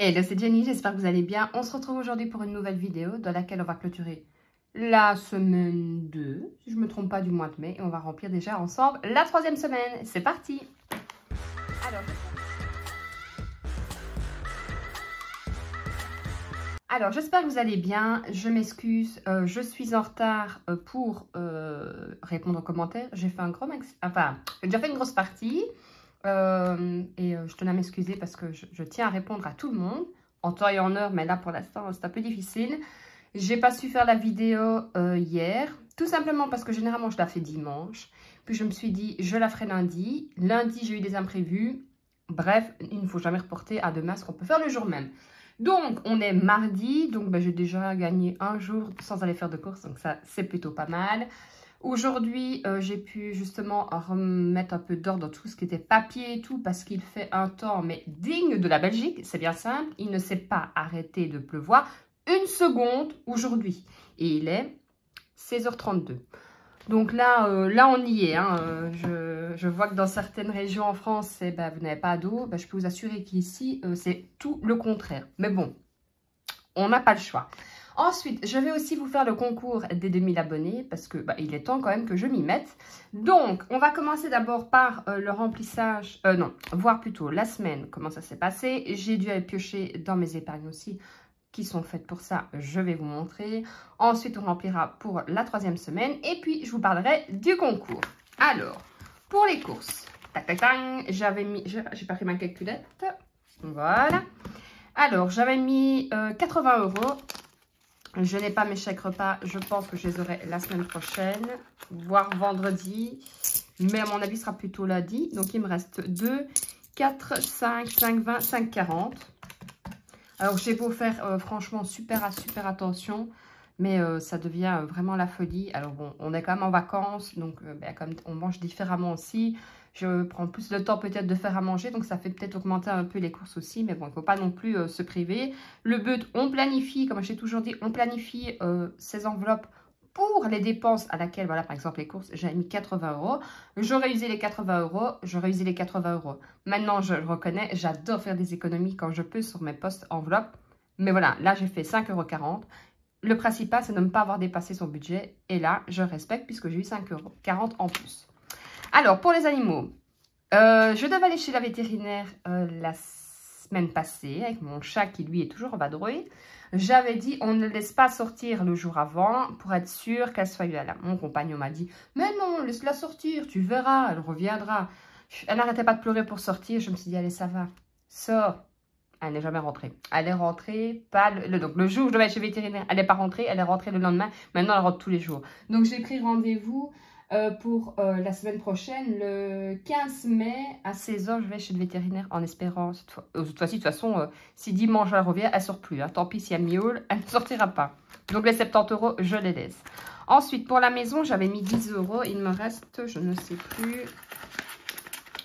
Hello, c'est Jenny, j'espère que vous allez bien. On se retrouve aujourd'hui pour une nouvelle vidéo dans laquelle on va clôturer la semaine 2, si je ne me trompe pas, du mois de mai. Et on va remplir déjà ensemble la 3e semaine. C'est parti. Alors, j'espère que vous allez bien. Je m'excuse, je suis en retard pour répondre aux commentaires. J'ai fait un gros max... Enfin, j'ai déjà fait une grosse partie. Je tenais à m'excuser parce que je tiens à répondre à tout le monde en temps et en heure, mais là pour l'instant c'est un peu difficile. J'ai pas su faire la vidéo hier, tout simplement parce que généralement je la fais dimanche. Puis je me suis dit je la ferai lundi. Lundi j'ai eu des imprévus. Bref, il ne faut jamais reporter à demain ce qu'on peut faire le jour même. Donc on est mardi, donc j'ai déjà gagné un jour sans aller faire de courses, donc ça c'est plutôt pas mal. Aujourd'hui, j'ai pu justement remettre un peu d'ordre dans tout ce qui était papier et tout parce qu'il fait un temps, mais digne de la Belgique. C'est bien simple, il ne s'est pas arrêté de pleuvoir une seconde aujourd'hui. Et il est 16h32. Donc là, on y est. Hein. Je vois que dans certaines régions en France, vous n'avez pas d'eau. Je peux vous assurer qu'ici, c'est tout le contraire. Mais bon, on n'a pas le choix. Ensuite, je vais aussi vous faire le concours des 2000 abonnés parce que il est temps quand même que je m'y mette. Donc, on va commencer d'abord par le remplissage, voir plutôt la semaine, comment ça s'est passé. J'ai dû aller piocher dans mes épargnes aussi qui sont faites pour ça, je vais vous montrer. Ensuite, on remplira pour la 3e semaine et puis je vous parlerai du concours. Alors, pour les courses, tac tac tac, j'avais mis, j'ai pas pris ma calculette, voilà. Alors, j'avais mis 80 €. Je n'ai pas mes chèques repas. Je pense que je les aurai la semaine prochaine, voire vendredi. Mais à mon avis, ce sera plutôt lundi. Donc, il me reste 2, 4, 5, 5, 20, 5, 40. Alors, j'ai beau faire franchement super attention. Mais ça devient vraiment la folie. Alors bon, on est quand même en vacances. Donc, comme on mange différemment aussi. Je prends plus de temps peut-être de faire à manger. Donc, ça fait peut-être augmenter un peu les courses aussi. Mais bon, il ne faut pas non plus se priver. Le but, on planifie, comme j'ai toujours dit, on planifie ces enveloppes pour les dépenses à laquelle, voilà, par exemple, les courses, j'ai mis 80 €. J'aurais usé les 80 €. J'aurais usé les 80 €. Maintenant, je le reconnais, j'adore faire des économies quand je peux sur mes postes enveloppes. Mais voilà, là, j'ai fait 5,40 €. Le principal, c'est de ne pas avoir dépassé son budget. Et là, je respecte puisque j'ai eu 5,40 € en plus. Alors, pour les animaux, je devais aller chez la vétérinaire la semaine passée avec mon chat qui, lui, est toujours en vadrouille. J'avais dit, on ne laisse pas sortir le jour avant pour être sûr qu'elle soit là. Mon compagnon m'a dit, mais non, laisse-la sortir, tu verras, elle reviendra. Elle n'arrêtait pas de pleurer pour sortir. Je me suis dit, allez, ça va, sors. Elle n'est jamais rentrée. Elle est rentrée, donc le jour où je devais aller chez le vétérinaire, elle n'est pas rentrée, elle est rentrée le lendemain. Maintenant, elle rentre tous les jours. Donc, j'ai pris rendez-vous pour la semaine prochaine, le 15 mai, à 16 h, je vais chez le vétérinaire en espérant, cette fois-ci, de toute façon, si dimanche elle revient, elle ne sort plus. Hein. Tant pis si elle miaule, elle ne sortira pas. Donc, les 70 €, je les laisse. Ensuite, pour la maison, j'avais mis 10 €. Il me reste, je ne sais plus.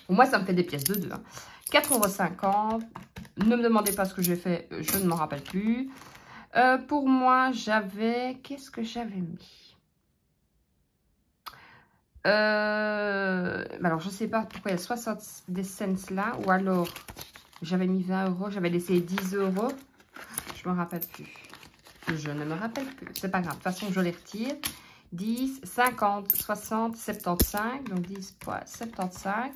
Au moins, ça me fait des pièces de 2. Hein. 4,50 €. Ne me demandez pas ce que j'ai fait, je ne m'en rappelle plus. Pour moi, j'avais... Qu'est-ce que j'avais mis? Alors, je ne sais pas pourquoi il y a 60 cents là. Ou alors, j'avais mis 20 €. J'avais laissé 10 €. Je ne me rappelle plus. Je ne me rappelle plus. C'est pas grave. De toute façon, je les retire. 10, 50, 60, 75. Donc, 10 fois 75.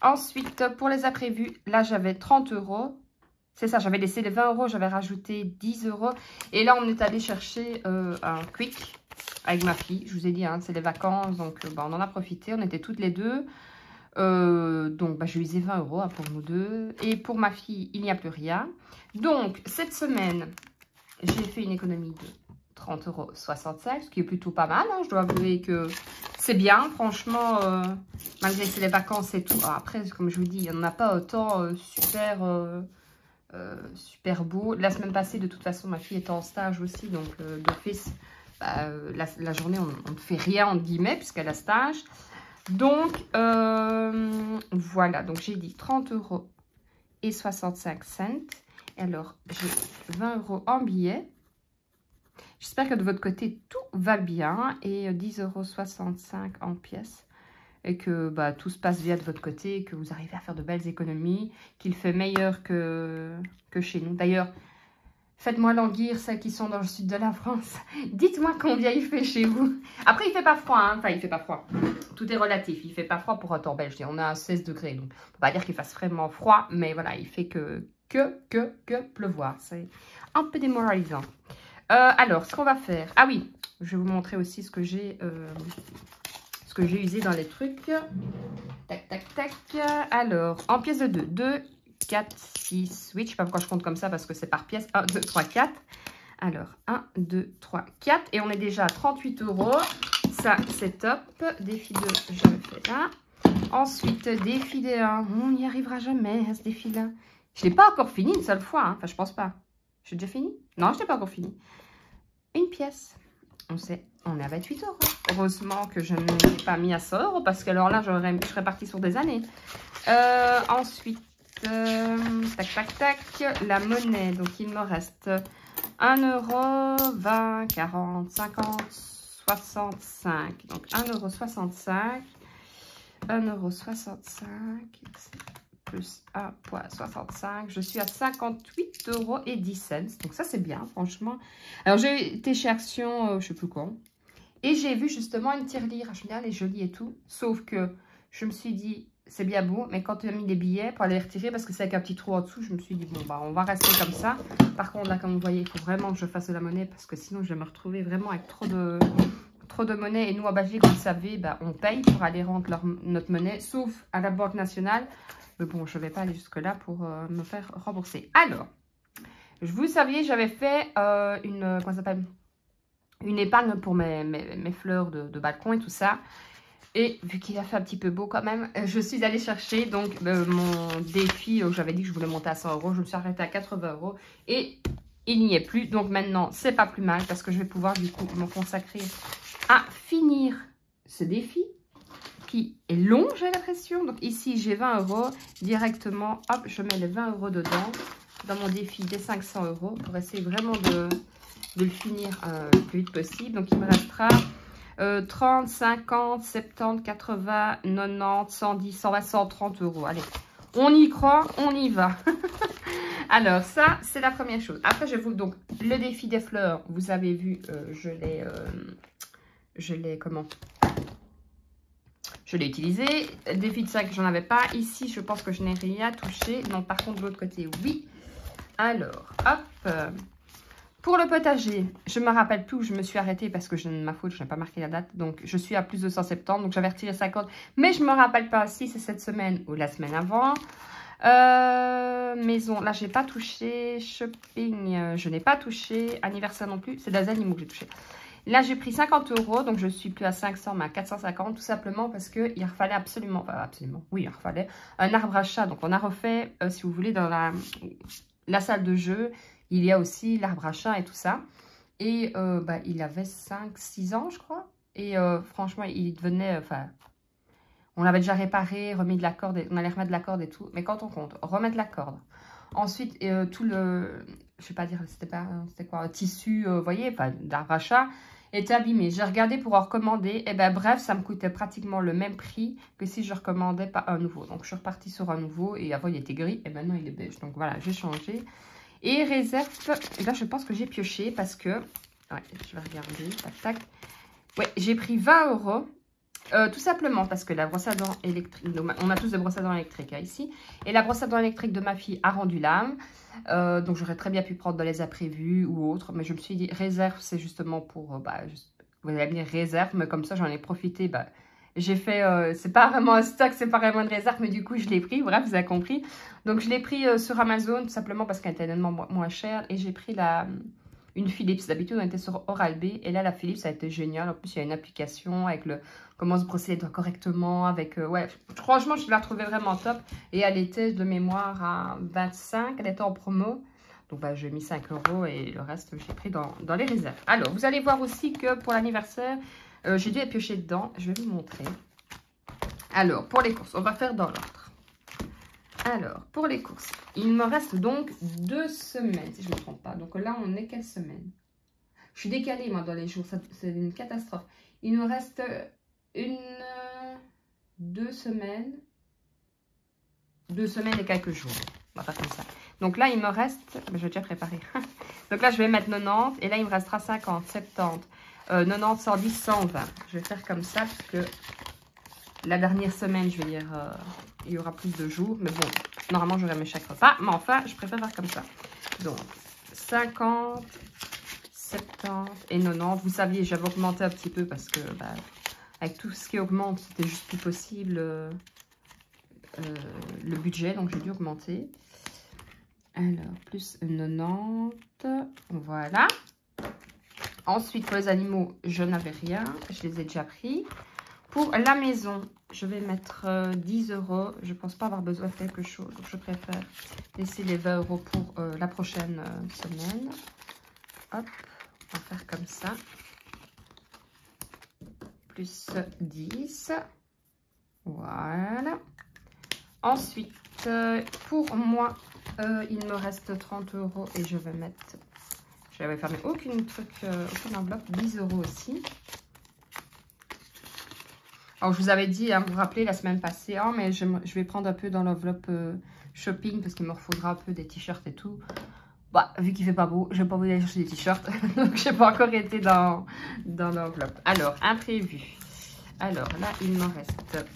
Ensuite, pour les imprévus, là, j'avais 30 €. C'est ça, j'avais laissé les 20 €, j'avais rajouté 10 €. Et là, on est allé chercher un Quick avec ma fille. Je vous ai dit, hein, c'est les vacances, donc on en a profité. On était toutes les deux. Donc, j'ai usé 20 € hein, pour nous deux. Et pour ma fille, il n'y a plus rien. Donc, cette semaine, j'ai fait une économie de 30,65 €, ce qui est plutôt pas mal. Hein. Je dois avouer que c'est bien, franchement, malgré que c'est les vacances et tout. Alors après, comme je vous dis, il n'y en a pas autant super beau. La semaine passée, de toute façon, ma fille était en stage aussi, donc d'office, la journée, on ne fait rien, entre guillemets, puisqu'elle a stage. Donc, voilà, donc j'ai dit 30,65 €. Alors, j'ai 20 € en billets. J'espère que de votre côté, tout va bien. Et 10,65 € en pièces. et que bah, tout se passe bien de votre côté, que vous arrivez à faire de belles économies, qu'il fait meilleur que chez nous. D'ailleurs, faites-moi languir celles qui sont dans le sud de la France. Dites-moi combien il fait chez vous. Après, il fait pas froid, hein. Enfin, il fait pas froid. Tout est relatif. Il fait pas froid pour un temps belge. On a 16 degrés, donc on peut pas dire qu'il fasse vraiment froid, mais voilà, il fait que pleuvoir. C'est un peu démoralisant. Alors, ce qu'on va faire... Ah oui, je vais vous montrer aussi ce que j'ai usé dans les trucs. Tac, tac, tac. Alors, en pièces de 2. 2, 4, 6, 8. Je sais pas pourquoi je compte comme ça parce que c'est par pièce. 1, 2, 3, 4. Alors, 1, 2, 3, 4. Et on est déjà à 38 €. Ça, c'est top. Défi 2, je le fais là. Ensuite, défi des 1. On n'y arrivera jamais à ce défi-là. Je ne l'ai pas encore fini une seule fois. Hein. Enfin, je pense pas. J'ai déjà fini? Non, je n'ai pas encore fini. Une pièce. On est à 28 €. Heureusement que je ne l'ai pas mis à 100 € parce que alors là, je serais partie sur des années. Ensuite, tac, tac, tac. La monnaie. Donc, il me reste 1 €, 20, 40, 50, 65. Donc, 1,65 €. 1,65 € plus 1,65 €. Je suis à 58,10 €. Donc, ça, c'est bien, franchement. Alors, j'ai été chez Action, je ne sais plus quand. Et j'ai vu justement une tirelire. Je me dis, elle est jolie et tout. Sauf que je me suis dit, c'est bien beau. Mais quand tu as mis les billets pour aller les retirer, parce que c'est avec un petit trou en dessous, je me suis dit, bon, bah, on va rester comme ça. Par contre, là, comme vous voyez, il faut vraiment que je fasse de la monnaie. Parce que sinon, je vais me retrouver vraiment avec trop de monnaie. Et nous, à Belgique, vous le savez, bah, on paye pour aller rendre notre monnaie. Sauf à la Banque nationale. Mais bon, je ne vais pas aller jusque-là pour me faire rembourser. Alors, vous saviez, j'avais fait comment ça s'appelle, une épargne pour mes fleurs de balcon et tout ça. Et vu qu'il a fait un petit peu beau quand même, je suis allée chercher donc mon défi. J'avais dit que je voulais monter à 100 €. Je me suis arrêtée à 80 € et il n'y est plus. Donc maintenant, c'est pas plus mal parce que je vais pouvoir du coup me consacrer à finir ce défi qui est long, j'ai l'impression. Donc ici, j'ai 20 € directement. Hop, je mets les 20 € dedans dans mon défi des 500 € pour essayer vraiment de le finir le plus vite possible. Donc, il me restera 30, 50, 70, 80, 90, 110, 120, 130 €. Allez, on y croit, on y va. Alors, ça, c'est la première chose. Après, je vous... Donc, le défi des fleurs, vous avez vu, je l'ai utilisé. Défi de 5, j'en avais pas. Ici, je pense que je n'ai rien touché. Non, par contre, de l'autre côté, oui. Alors, hop. Pour le potager, je ne me rappelle plus où je me suis arrêtée parce que ma faute, je n'ai pas marqué la date. Donc, je suis à plus de 170. Donc, j'avais retiré 50. Mais je ne me rappelle pas si c'est cette semaine ou la semaine avant. Maison, là, je n'ai pas touché. Shopping, je n'ai pas touché. Anniversaire non plus. C'est des animaux que j'ai touché. Là, j'ai pris 50 €. Donc, je suis plus à 500, mais à 450. Tout simplement parce qu'il refallait absolument... Enfin, absolument. Oui, il refallait un arbre à chat. Donc, on a refait, si vous voulez, dans la salle de jeu... Il y a aussi l'arbre à chat et tout ça. Et bah, il avait 5-6 ans, je crois. Et franchement, il devenait... Enfin, on l'avait déjà réparé, remis de la corde. On allait remettre de la corde et tout. Mais quand on compte, remettre la corde. Ensuite, tout le... Je sais pas dire, c'était quoi, un tissu, vous voyez, enfin, d'arbre à chat, était abîmé. J'ai regardé pour en recommander. Et ben bref, ça me coûtait pratiquement le même prix que si je recommandais pas un nouveau. Donc, je suis repartie sur un nouveau. Et avant, il était gris. Et maintenant, il est beige. Donc, voilà, j'ai changé. Et réserve, là je pense que j'ai pioché parce que, ouais, je vais regarder, tac, tac. Ouais, j'ai pris 20 €, tout simplement parce que la brosse à dents électrique, on a tous des brosses à dents électriques hein, ici. Et la brosse à dents électrique de ma fille a rendu l'âme. Donc j'aurais très bien pu prendre dans les imprévus ou autres. Mais je me suis dit, réserve, c'est justement pour, vous allez me dire réserve, mais comme ça j'en ai profité, j'ai fait, c'est pas vraiment un stock, c'est pas vraiment une réserve, mais du coup, je l'ai pris. Bref, vous avez compris. Donc, je l'ai pris sur Amazon, tout simplement parce qu'elle était tellement moins chère. Et j'ai pris une Philips. D'habitude, on était sur Oral-B. Et là, la Philips, ça a été génial. En plus, il y a une application avec comment se brosser les doigts correctement. Ouais, franchement, je la trouvais vraiment top. Et elle était de mémoire à 25. Elle était en promo. Donc, j'ai mis 5 € et le reste, j'ai pris dans les réserves. Alors, vous allez voir aussi que pour l'anniversaire... j'ai dû piocher dedans, je vais vous montrer. Alors, pour les courses, on va faire dans l'ordre. Alors, pour les courses, il me reste donc 2 semaines, si je ne me trompe pas. Donc là, on est quelle semaine? Je suis décalée, moi, dans les jours, c'est une catastrophe. Il nous reste 1, 2 semaines. 2 semaines et quelques jours. On va faire comme ça. Donc là, il me reste... Je vais déjà préparer. Donc là, je vais mettre 90. Et là, il me restera 50, 70, 90, 110, 120. Je vais faire comme ça parce que la dernière semaine, je vais dire, il y aura plus de jours. Mais bon, normalement, j'aurai mes chèques repas. Mais enfin, je préfère faire comme ça. Donc, 50, 70 et 90. Vous saviez, j'avais augmenté un petit peu parce que bah, avec tout ce qui augmente, c'était juste plus possible le budget. Donc, j'ai dû augmenter. Alors, plus 90. Voilà. Ensuite, pour les animaux, je n'avais rien. Je les ai déjà pris. Pour la maison, je vais mettre 10 €. Je ne pense pas avoir besoin de quelque chose. Donc, je préfère laisser les 20 € pour la prochaine semaine. Hop, on va faire comme ça. Plus 10. Voilà. Ensuite, pour moi, il me reste 30 € et je vais mettre... Je n'avais fermé aucune enveloppe. 10 € aussi. Alors, je vous avais dit, hein, vous vous rappelez, la semaine passée, oh, mais je vais prendre un peu dans l'enveloppe shopping parce qu'il me faudra un peu des t-shirts et tout. Bah, vu qu'il fait pas beau, je vais pas vous aller chercher des t-shirts. Donc, je n'ai pas encore été dans l'enveloppe. Alors, imprévu. Alors, là, il me reste...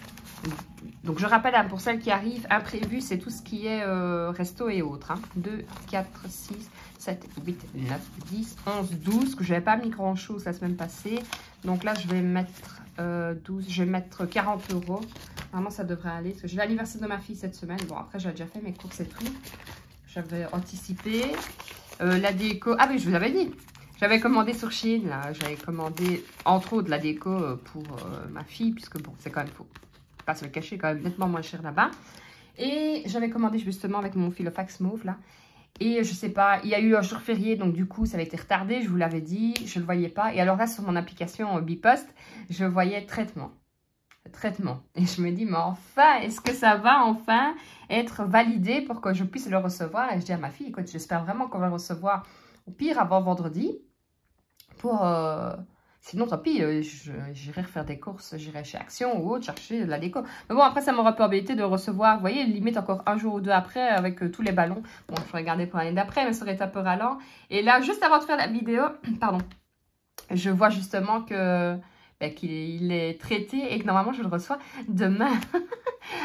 Donc, je rappelle, hein, pour celles qui arrivent, imprévu, c'est tout ce qui est resto et autres. Hein. 2, 4, 6, 7, 8, 9, 10, 11, 12. Que je n'avais pas mis grand-chose la semaine passée. Donc là, je vais mettre 12. Je vais mettre 40 €. Vraiment, ça devrait aller. Parce que j'ai l'anniversaire de ma fille cette semaine. Bon, après, j'ai déjà fait mes courses et tout. J'avais anticipé. La déco. Ah oui, je vous avais dit. J'avais commandé sur Shein. J'avais commandé, entre autres, la déco pour ma fille. Puisque, bon, c'est quand même faux. Pas se le cacher, quand même nettement moins cher là-bas. Et j'avais commandé justement avec mon Filofax mauve là. Et je sais pas, il y a eu un jour férié, donc du coup ça avait été retardé, je vous l'avais dit, je le voyais pas. Et alors là sur mon application Bipost, je voyais traitement. Et je me dis, mais enfin, est-ce que ça va enfin être validé pour que je puisse le recevoir? Et je dis à ma fille, écoute, j'espère vraiment qu'on va le recevoir au pire avant vendredi. Pour... Sinon, tant pis, j'irai refaire des courses, j'irai chez Action ou autre, chercher de la déco. Mais bon, après, ça m'aurait pas embêté de recevoir, vous voyez, limite encore un jour ou deux après, avec tous les ballons. Bon, je vais regarder pour l'année d'après, mais ça aurait été un peu ralent. Et là, juste avant de faire la vidéo, pardon, je vois justement que qu'il est traité et que normalement, je le reçois demain.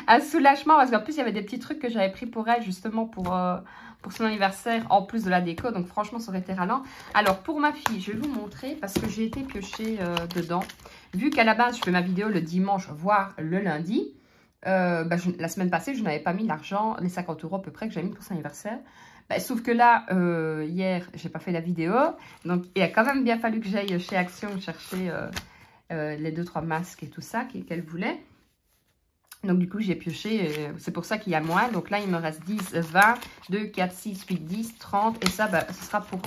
Un soulagement, parce qu'en plus, il y avait des petits trucs que j'avais pris pour elle, justement, pour son anniversaire, en plus de la déco. Donc, franchement, ça aurait été ralent. Alors, pour ma fille, je vais vous montrer, parce que j'ai été piocher dedans. Vu qu'à la base, je fais ma vidéo le dimanche, voire le lundi, la semaine passée, je n'avais pas mis l'argent, les 50 € à peu près que j'avais mis pour son anniversaire. Sauf que là, hier, j'ai pas fait la vidéo. Donc, il a quand même bien fallu que j'aille chez Action chercher les 2-3 masques et tout ça qu'elle voulait. Donc, du coup, j'ai pioché. C'est pour ça qu'il y a moins. Donc là, il me reste 10, 20, 2, 4, 6, 8, 10, 30. Et ça, ce sera pour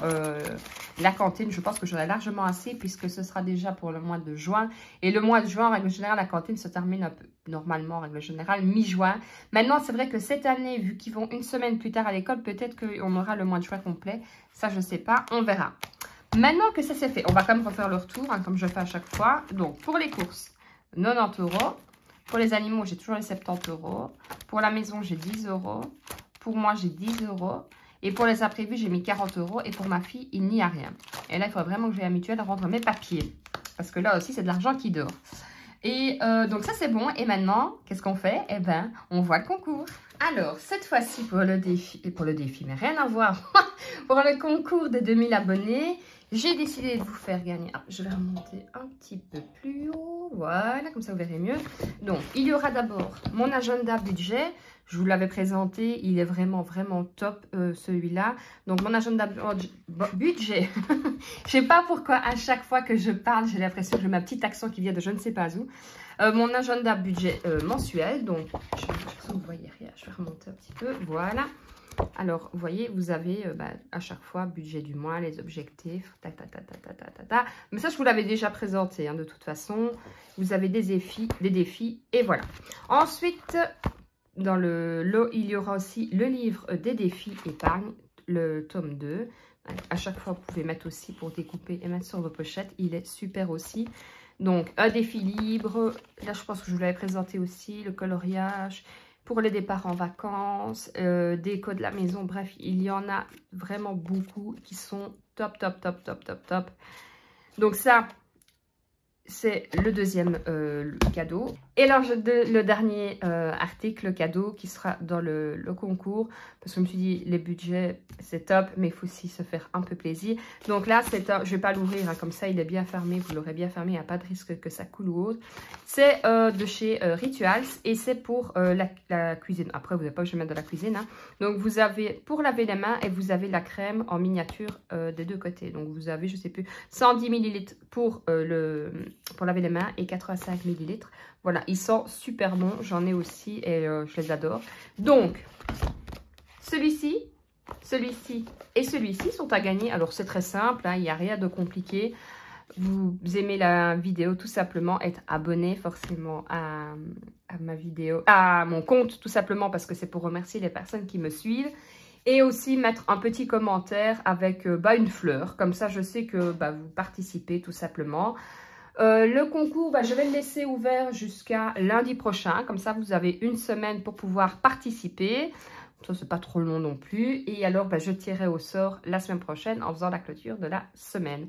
la cantine. Je pense que j'en ai largement assez puisque ce sera déjà pour le mois de juin. Et le mois de juin, en règle générale, la cantine se termine un peu, normalement, en règle générale, mi-juin. Maintenant, c'est vrai que cette année, vu qu'ils vont une semaine plus tard à l'école, peut-être qu'on aura le mois de juin complet. Ça, je ne sais pas. On verra. Maintenant que ça c'est fait, on va quand même refaire le retour, hein, comme je fais à chaque fois. Donc, pour les courses, 90 €. Pour les animaux, j'ai toujours les 70 €. Pour la maison, j'ai 10 €. Pour moi, j'ai 10 €. Et pour les imprévus, j'ai mis 40 €. Et pour ma fille, il n'y a rien. Et là, il faudrait vraiment que je vais à la mutuelle rendre mes papiers. Parce que là aussi, c'est de l'argent qui dort. Et donc, ça, c'est bon. Et maintenant, qu'est-ce qu'on fait? Eh bien, on voit le concours. Alors, cette fois-ci, pour le défi, mais rien à voir. Pour le concours des 2000 abonnés, j'ai décidé de vous faire gagner. Ah, je vais remonter un petit peu plus haut. Voilà, comme ça vous verrez mieux. Donc, il y aura d'abord mon agenda budget. Je vous l'avais présenté. Il est vraiment, vraiment top, celui-là. Donc, mon agenda budget. Je sais pas pourquoi, à chaque fois que je parle, j'ai l'impression que j'ai ma petite accent qui vient de je ne sais pas où. Mon agenda budget mensuel. Donc, vous voyez rien. Je vais remonter un petit peu. Voilà. Alors, vous voyez, vous avez à chaque fois budget du mois, les objectifs, Mais ça, je vous l'avais déjà présenté, hein, de toute façon. Vous avez des défis, et voilà. Ensuite, dans le lot, il y aura aussi le livre des défis épargne, le tome 2. À chaque fois, vous pouvez mettre aussi pour découper et mettre sur vos pochettes. Il est super aussi. Donc, un défi libre. Là, je pense que je vous l'avais présenté aussi. Le coloriage pour les départs en vacances. Déco de la maison. Bref, il y en a vraiment beaucoup qui sont top, top, top, top, top, top. Donc ça, c'est le deuxième cadeau. Et alors, le dernier article cadeau qui sera dans le concours. Parce que je me suis dit, les budgets, c'est top, mais il faut aussi se faire un peu plaisir. Donc là, je ne vais pas l'ouvrir, hein, comme ça, il est bien fermé. Vous l'aurez bien fermé, il n'y a pas de risque que ça coule ou autre. C'est de chez Rituals et c'est pour la cuisine. Après, vous n'avez pas obligé de mettre de la cuisine. Hein. Donc, vous avez pour laver les mains et vous avez la crème en miniature des deux côtés. Donc, vous avez, je ne sais plus, 110 ml pour laver les mains et 85 ml. Voilà, ils sont super bons. J'en ai aussi et je les adore. Donc, celui-ci et celui-ci sont à gagner. Alors, c'est très simple, hein, il n'y a rien de compliqué. Vous aimez la vidéo, tout simplement être abonné forcément à ma vidéo, à mon compte, tout simplement parce que c'est pour remercier les personnes qui me suivent. Et aussi mettre un petit commentaire avec une fleur. Comme ça, je sais que vous participez tout simplement. Le concours, je vais le laisser ouvert jusqu'à lundi prochain. Comme ça, vous avez une semaine pour pouvoir participer. Ça, c'est pas trop long non plus. Et alors, je tirerai au sort la semaine prochaine en faisant la clôture de la semaine.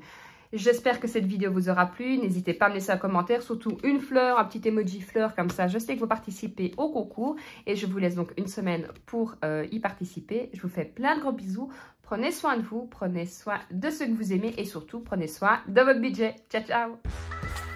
J'espère que cette vidéo vous aura plu. N'hésitez pas à me laisser un commentaire, surtout une fleur, un petit emoji fleur. Comme ça, je sais que vous participez au concours. Et je vous laisse donc une semaine pour y participer. Je vous fais plein de gros bisous. Prenez soin de vous, prenez soin de ceux que vous aimez et surtout, prenez soin de votre budget. Ciao, ciao!